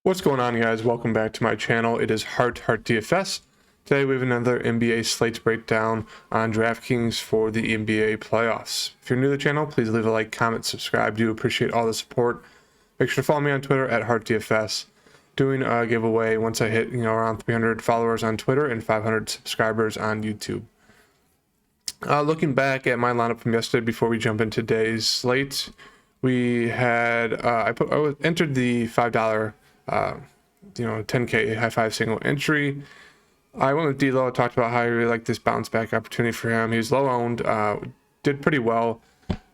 What's going on, guys? Welcome back to my channel. It is Heart DFS. Today we have another NBA slate breakdown on Draftkings for the NBA playoffs. If you're new to the channel, please leave a like, comment, subscribe. Do appreciate all the support. Make sure to follow me on Twitter at HeartDFS. Doing a giveaway once I hit around 300 followers on Twitter and 500 subscribers on YouTube. Looking back at my lineup from yesterday before we jump into today's slate, we had I entered the $5. 10K high five single entry. I went with D'Lo. Talked about how I really like this bounce back opportunity for him. He was low owned, did pretty well.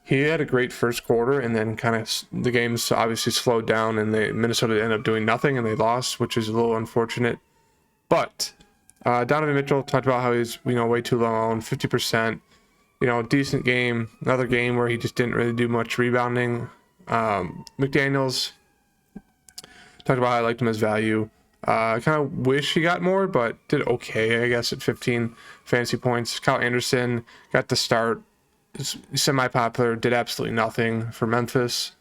He had a great first quarter, and then kind of the games obviously slowed down, and Minnesota ended up doing nothing, and they lost, which is a little unfortunate. But Donovan Mitchell talked about how he's way too low owned, 50%. Decent game. Another game where he just didn't really do much rebounding. McDaniels. Talked about how I liked him as value. I kind of wish he got more, but did okay, I guess, at 15 fantasy points. Kyle Anderson got the start. Semi-popular, did absolutely nothing for Memphis.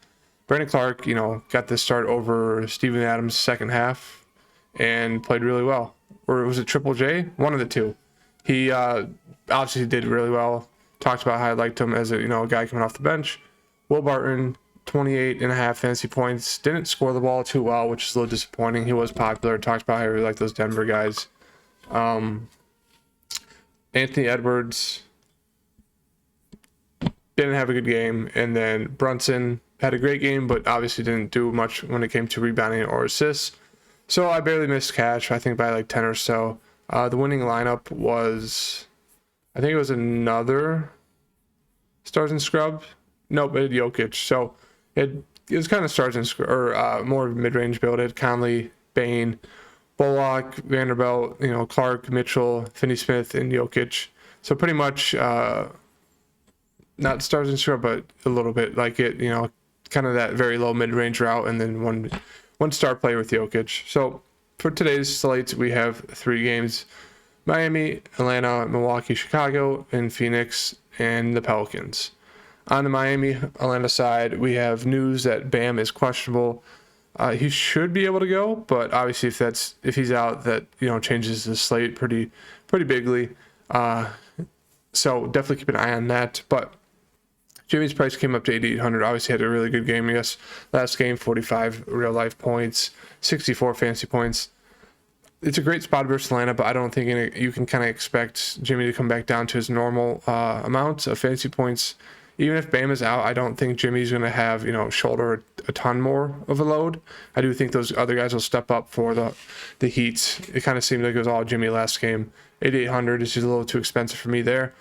Brandon Clark, got the start over Steven Adams second half and played really well. Or was it Triple J? One of the two. He obviously did really well. Talked about how I liked him as a guy coming off the bench. Will Barton, 28.5 fantasy points. Didn't score the ball too well, which is a little disappointing. He was popular. Talked about how I really like those Denver guys. Anthony Edwards didn't have a good game. And then Brunson had a great game, but obviously didn't do much when it came to rebounding or assists. So I barely missed cash, I think by like 10 or so. The winning lineup was, I think it was another Stars and Scrubs. Nope, it had Jokic. So it was kind of stars and more mid-range build. It had Conley, Bane, Bullock, Vanderbilt, Clark, Mitchell, Finney-Smith, and Jokic. So pretty much not stars and scrub, but a little bit like it. Kind of that very low mid-range route, and then one star player with Jokic. So for today's slate, we have 3 games: Miami, Atlanta, Milwaukee, Chicago, and Phoenix, and the Pelicans. On the Miami-Atlanta side, we have news that Bam is questionable. He should be able to go, but obviously if he's out, that changes the slate pretty bigly. So definitely keep an eye on that. But Jimmy's price came up to 8,800. Obviously had a really good game. Yes, last game 45 real life points, 64 fantasy points. It's a great spot versus Atlanta, but I don't think you can kind of expect Jimmy to come back down to his normal amount of fantasy points. Even if Bam is out, I don't think Jimmy's going to have, shoulder a ton more of a load. I do think those other guys will step up for the Heat. It kind of seemed like it was all Jimmy last game. 8,800 is just a little too expensive for me there.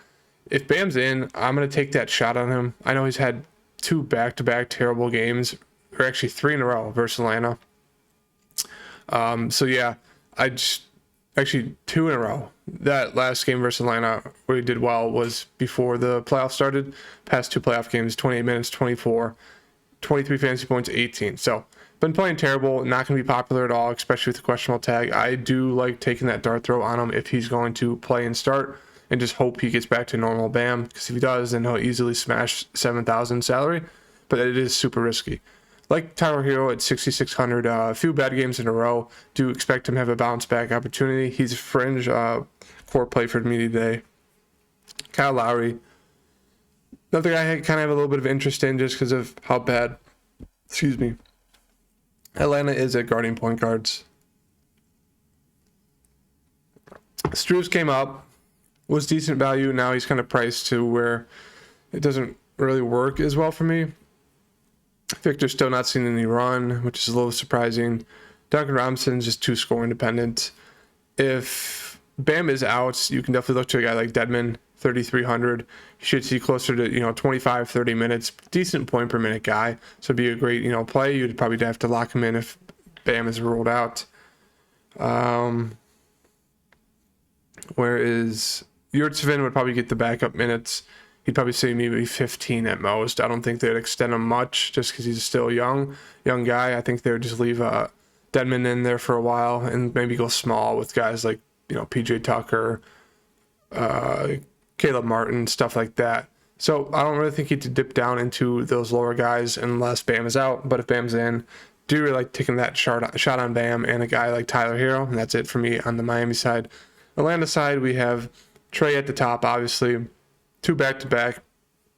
If Bam's in, I'm going to take that shot on him. I know he's had 2 back-to-back terrible games, or actually 3 in a row versus Atlanta. So yeah, actually 2 in a row. That last game versus Atlanta where he did well was before the playoffs started. Past 2 playoff games, 28 minutes, 24, 23 fantasy points, 18. So been playing terrible, not going to be popular at all, especially with the questionable tag. I do like taking that dart throw on him if he's going to play and start, and just hope he gets back to normal Bam, because if he does, then he'll easily smash 7,000 salary, but it is super risky. Like Tyler Hero at 6,600, a few bad games in a row. Do expect him to have a bounce back opportunity. He's a fringe core play for me today. Kyle Lowry, another guy I kind of have a little bit of interest in just because of how bad, Atlanta is at guarding point guards. Strus came up, was decent value. Now he's kind of priced to where it doesn't really work as well for me. Victor's still not seen any run, which is a little surprising. Duncan Robinson's just too score independent. If Bam is out, you can definitely look to a guy like Dedmon, 3,300. You should see closer to 25, 30 minutes. Decent point per minute guy. So it'd be a great play. You'd probably have to lock him in if Bam is ruled out. Whereas Yurtsevin would probably get the backup minutes. He'd probably say maybe 15 at most. I don't think they'd extend him much just because he's still a young guy. I think they would just leave Dedmon in there for a while and maybe go small with guys like PJ Tucker, Caleb Martin, stuff like that. So I don't really think he'd dip down into those lower guys unless Bam is out. But if Bam's in, do really like taking that shot on Bam and a guy like Tyler Hero, and that's it for me on the Miami side. Atlanta side, we have Trey at the top, obviously. 2 back-to-back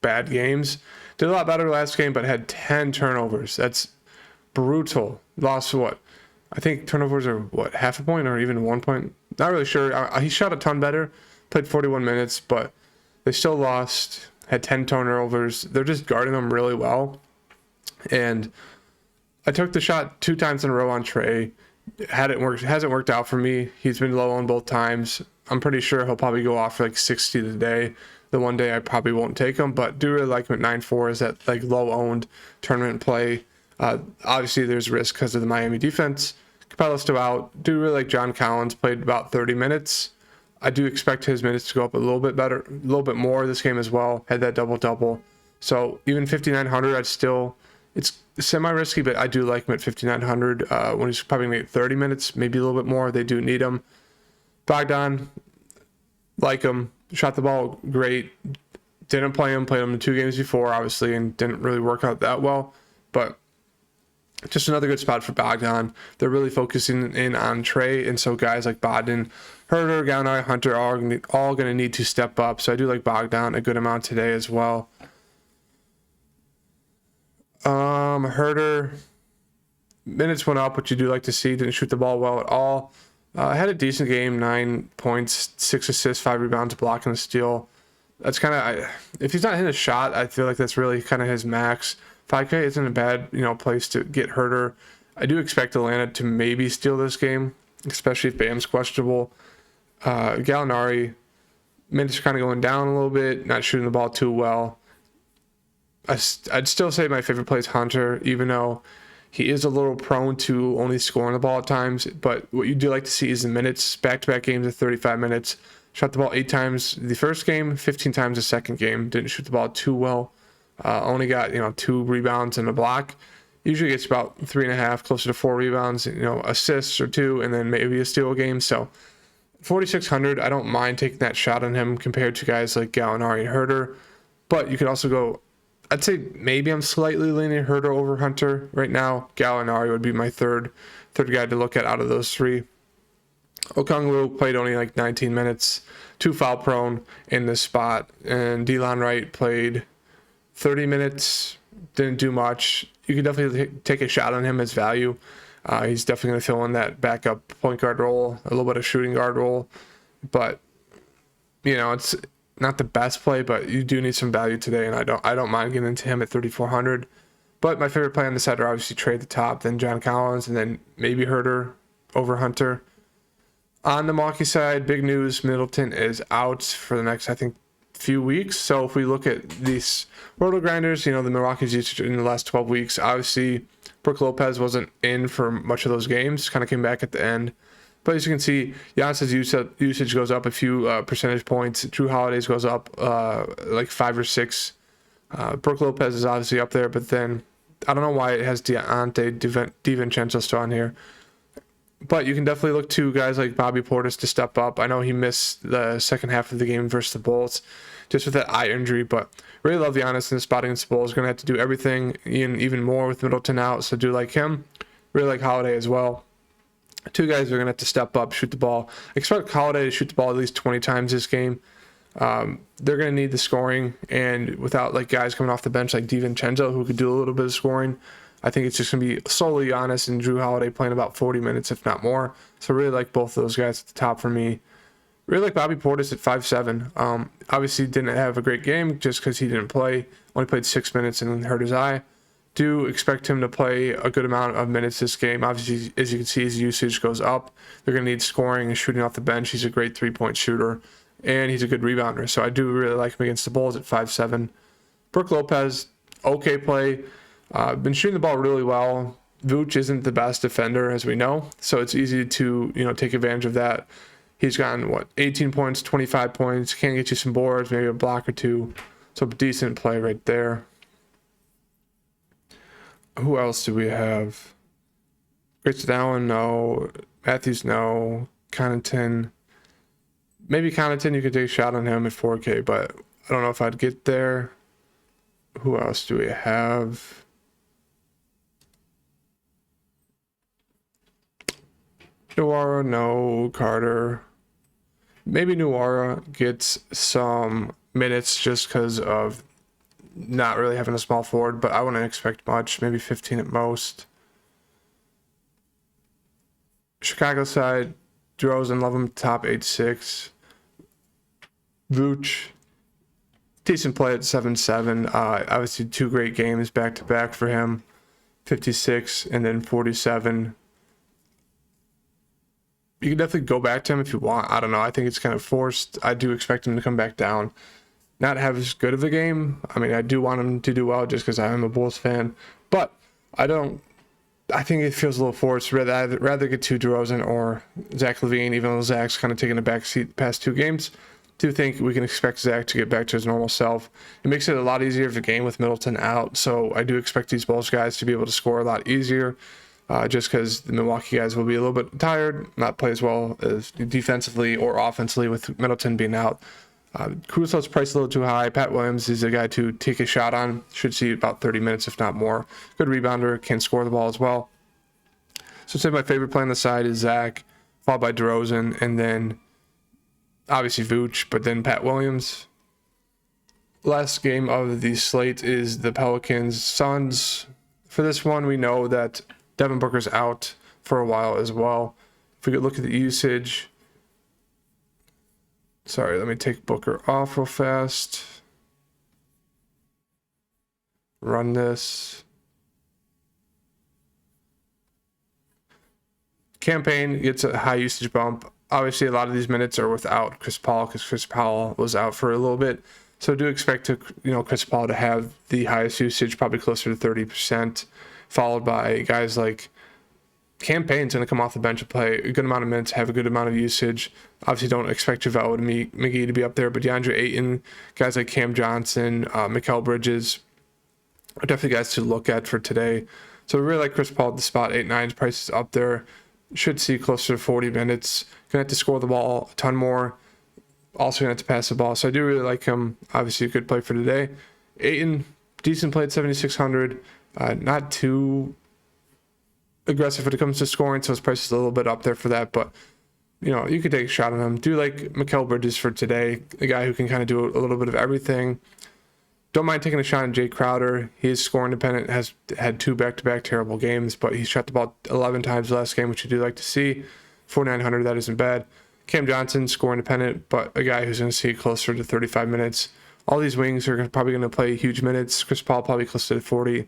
bad games. Did a lot better last game, but had 10 turnovers. That's brutal. Lost what? I think turnovers are, what, half a point or even 1 point? Not really sure. He shot a ton better, played 41 minutes, but they still lost, had 10 turnovers. They're just guarding them really well. And I took the shot 2 times in a row on Trey. Hasn't worked out for me. He's been low on both times. I'm pretty sure he'll probably go off for like 60 today. The one day I probably won't take him, but do really like him at 9-4 is that like low-owned tournament play. Obviously, there's risk because of the Miami defense. Capello's still out. Do really like John Collins, played about 30 minutes. I do expect his minutes to go up a little bit better, a little bit more this game as well. Had that double-double. So even 5,900, it's semi-risky, but I do like him at 5,900 when he's probably going to get 30 minutes, maybe a little bit more. They do need him. Bogdan, like him. Shot the ball great. Didn't play him. Played him in 2 games before, obviously, and didn't really work out that well. But just another good spot for Bogdan. They're really focusing in on Trey, and so guys like Bogdan, Herter, Gallinari, Hunter are all going to need to step up. So I do like Bogdan a good amount today as well. Herter, minutes went up, which you do like to see. Didn't shoot the ball well at all. Had a decent game, 9 points, 6 assists, 5 rebounds, block, and a steal. That's kind of, if he's not hitting a shot, I feel like that's really kind of his max. 5K isn't a bad, place to get Herter. I do expect Atlanta to maybe steal this game, especially if Bam's questionable. Gallinari, minutes kind of going down a little bit, not shooting the ball too well. I'd still say my favorite play is Hunter, even though he is a little prone to only scoring the ball at times. But what you do like to see is the minutes, back-to-back games of 35 minutes. Shot the ball 8 times the first game, 15 times the second game. Didn't shoot the ball too well. Only got 2 rebounds and a block. Usually gets about 3.5, closer to 4 rebounds, assists or 2, and then maybe a steal game. So 4,600, I don't mind taking that shot on him compared to guys like Gallinari and Herter. But you could also go, I'd say maybe I'm slightly leaning Herter over Hunter right now. Gallinari would be my third guy to look at out of those 3. Okongwu played only like 19 minutes, 2 foul prone in this spot, and Delon Wright played 30 minutes, didn't do much. You can definitely take a shot on him as value. He's definitely going to fill in that backup point guard role, a little bit of shooting guard role, but it's not the best play, but you do need some value today, and I don't mind getting into him at 3,400. But my favorite play on the side are obviously Trey at the top, then John Collins, and then maybe Herter over Hunter. On the Milwaukee side, big news: Middleton is out for the next, I think, few weeks. So if we look at these roto grinders, the Milwaukee's usage in the last 12 weeks, obviously Brook Lopez wasn't in for much of those games, kind of came back at the end. But as you can see, Giannis's usage goes up a few percentage points. Drew Holiday's goes up like 5 or 6. Brook Lopez is obviously up there, but then I don't know why it has Deontay DiVincenzo still on here. But you can definitely look to guys like Bobby Portis to step up. I know he missed the second half of the game versus the Bulls just with that eye injury, but really love Giannis in the spot against the Bulls. Going to have to do everything even more with Middleton out, so do like him. Really like Holiday as well. 2 guys are going to have to step up, shoot the ball. Expect Holiday to shoot the ball at least 20 times this game. They're going to need the scoring, and without like guys coming off the bench like DiVincenzo who could do a little bit of scoring, I think it's just going to be solely Giannis and Drew Holiday playing about 40 minutes, if not more. So really like both of those guys at the top for me. Really like Bobby Portis at 5'7". Obviously didn't have a great game just because he didn't play. Only played 6 minutes and hurt his eye. Do expect him to play a good amount of minutes this game. Obviously, as you can see, his usage goes up. They're going to need scoring and shooting off the bench. He's a great 3-point shooter, and he's a good rebounder. So I do really like him against the Bulls at 5'7". Brook Lopez, okay play. Been shooting the ball really well. Vooch isn't the best defender, as we know, so it's easy to take advantage of that. He's gotten 18 points, 25 points, can get you some boards, maybe a block or 2. So decent play right there. Who else do we have? Rich Allen, no. Matthews, no. Connaughton. Maybe Connaughton, you could take a shot on him at 4K, but I don't know if I'd get there. Who else do we have? Nuara, no. Carter. Maybe Nuara gets some minutes just because of not really having a small forward, but I wouldn't expect much. Maybe 15 at most. Chicago side, DeRozan, love him, top 8-6. Vooch, decent play at 7-7. Obviously, 2 great games back to back for him, 56 and then 47. You can definitely go back to him if you want. I don't know. I think it's kind of forced. I do expect him to come back down, not have as good of a game. I mean, I do want him to do well just because I am a Bulls fan, but I don't. I think it feels a little forced. Rather get to DeRozan or Zach LaVine, even though Zach's kind of taking a back seat the past 2 games. Do think we can expect Zach to get back to his normal self. It makes it a lot easier of a game with Middleton out, so I do expect these Bulls guys to be able to score a lot easier, just because the Milwaukee guys will be a little bit tired, not play as well as defensively or offensively with Middleton being out. Caruso's priced a little too high. Pat Williams is a guy to take a shot on. Should see about 30 minutes, if not more. Good rebounder, can score the ball as well. So I'd say my favorite play on the side is Zach, followed by DeRozan, and then obviously Vooch, but then Pat Williams. Last game of the slate is the Pelicans Suns. For this one, we know that Devin Booker's out for a while as well. If we could look at the usage. Sorry, let me take Booker off real fast. Run this. Campaign gets a high usage bump. Obviously, a lot of these minutes are without Chris Paul because Chris Paul was out for a little bit. So do expect Chris Paul to have the highest usage, probably closer to 30%, followed by guys like Campaign's going to come off the bench and play a good amount of minutes, have a good amount of usage. Obviously, don't expect JaVale McGee to be up there, but DeAndre Ayton, guys like Cam Johnson, Mikal Bridges are definitely guys to look at for today. So we really like Chris Paul at the spot. 8-9's price is up there. Should see closer to 40 minutes. Going to have to score the ball a ton more. Also going to have to pass the ball. So I do really like him. Obviously, a good play for today. Ayton, decent play at 7,600. Not too aggressive when it comes to scoring, so his price is a little bit up there for that, but you could take a shot on him. Do like Mikal Bridges for today, a guy who can kind of do a little bit of everything. Don't mind taking a shot on Jay Crowder. He is score independent, has had 2 back-to-back terrible games, but he shot the ball 11 times last game, which you do like to see. 4,900, that isn't bad. Cam Johnson, score independent, but a guy who's going to see closer to 35 minutes. All these wings are probably going to play huge minutes. Chris Paul probably closer to 40.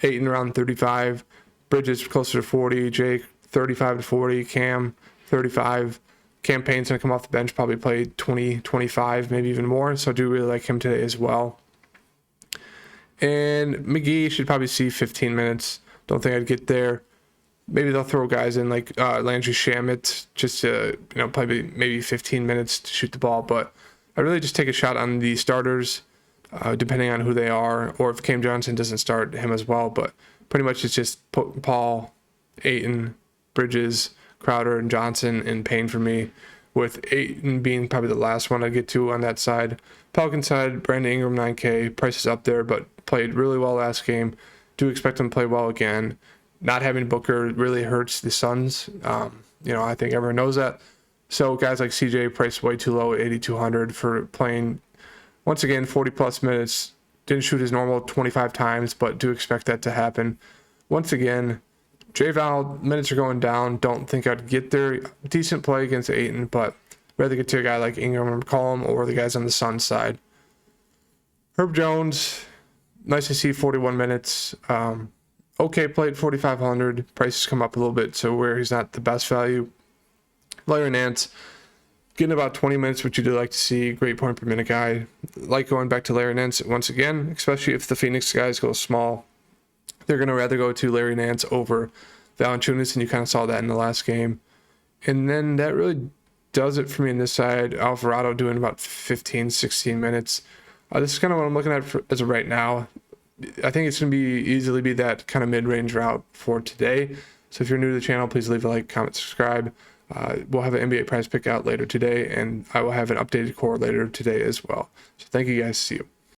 Ayton around 35. Bridges closer to 40. Jake 35 to 40. Cam 35. Campaign's going to come off the bench, probably play 20, 25, maybe even more. So I do really like him today as well. And McGee should probably see 15 minutes. Don't think I'd get there. Maybe they'll throw guys in like Landry Shamet just to, probably maybe 15 minutes to shoot the ball. But I really just take a shot on the starters, depending on who they are, or if Cam Johnson doesn't start, him as well. But pretty much it's just Paul, Ayton, Bridges, Crowder, and Johnson in Payne for me, with Ayton being probably the last one I get to on that side. Pelican side, Brandon Ingram 9K, price is up there, but played really well last game. Do expect him to play well again. Not having Booker really hurts the Suns. I think everyone knows that. So guys like CJ priced way too low at 8,200 for playing, once again, 40-plus minutes. Didn't shoot his normal 25 times, but do expect that to happen. Once again, J-Val, minutes are going down. Don't think I'd get there. Decent play against Ayton, but rather get to a guy like Ingram or McCollum or the guys on the Suns side. Herb Jones, nice to see 41 minutes. Okay, played 4,500. Prices come up a little bit, so where he's not the best value. Larry Nance, getting about 20 minutes, which you do like to see. Great point per minute guy. Like going back to Larry Nance once again, especially if the Phoenix guys go small. They're going to rather go to Larry Nance over Valanciunas, and you kind of saw that in the last game. And then that really does it for me on this side. Alvarado doing about 15, 16 minutes. This is kind of what I'm looking at as of right now. I think it's going to easily be that kind of mid-range route for today. So if you're new to the channel, please leave a like, comment, subscribe. We'll have an NBA prize pick out later today, and I will have an updated core later today as well. So thank you guys. See you.